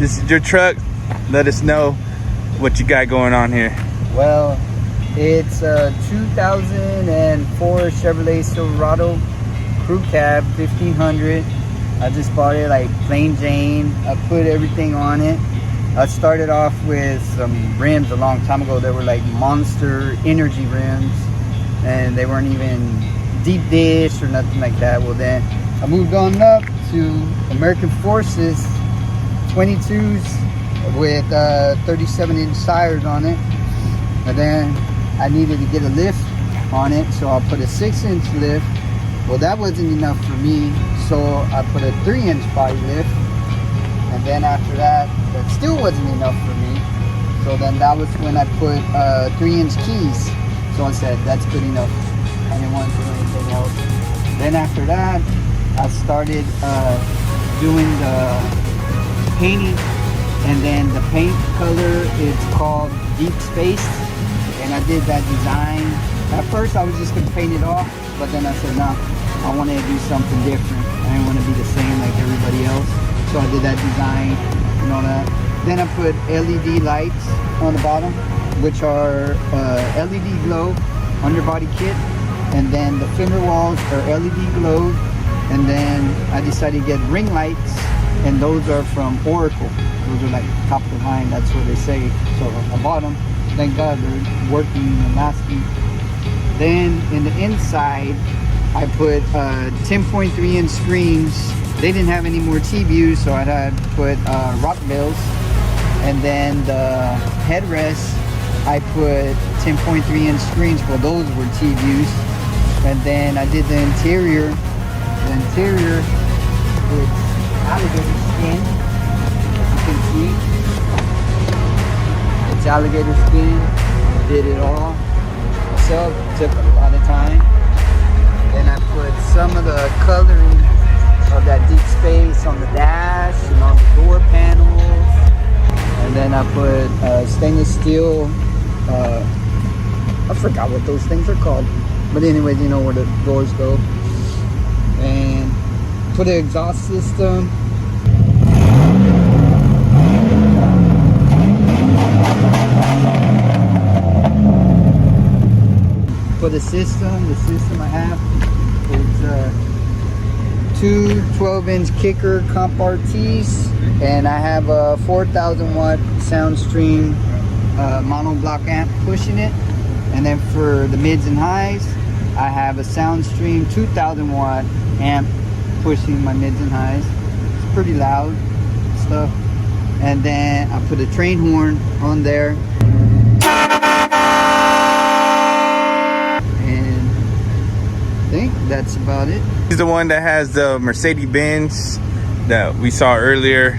This is your truck. Let us know what you got going on here. Well, it's a 2004 Chevrolet Silverado crew cab 1500. I just bought it like plain Jane. I put everything on it. I started off with some rims a long time ago. They were like Monster Energy rims, and they weren't even deep dish or nothing like that. Well, then I moved on up to American Forces 22s with 37-inch tires on it, and then I needed to get a lift on it, so I put a 6-inch lift. Well, that wasn't enough for me, so I put a 3-inch body lift, and then after that still wasn't enough for me, so then that was when I put 3-inch keys. So I said that's good enough, I didn't want to do anything else. Then after that I started doing the painting, and then the paint color is called Deep Space, and I did that design. At first I was just gonna paint it off, but then I said no, I wanted to do something different. I didn't want to be the same like everybody else, so I did that design and all that. Then I put LED lights on the bottom, which are LED glow underbody kit, and then the fender walls are LED glow, and then I decided to get ring lights, and those are from Oracle. Those are like top of the line, that's what they say. So I bought them, thank God they're working and lasting. Then in the inside I put 10.3-inch screens. They didn't have any more T-views, so I had to put rock bills. And then the headrest, I put 10.3-inch screens. Well, those were T-views. And then I did the interior. The interior is alligator skin, as you can see. It's alligator skin. I did it all myself. Took a lot of time. Then I put some of the coloring of that deep space on the dash and on the door panels. And then I put stainless steel, I forgot what those things are called, but anyways, you know where the doors go. And put an exhaust system. For the system I have is two 12-inch kicker comp RTs, and I have a 4,000 watt Soundstream mono block amp pushing it. And then for the mids and highs, I have a Soundstream 2,000 watt amp pushing my mids and highs. It's pretty loud stuff. And then I put a train horn on there. I think that's about it. He's the one that has the Mercedes-Benz that we saw earlier.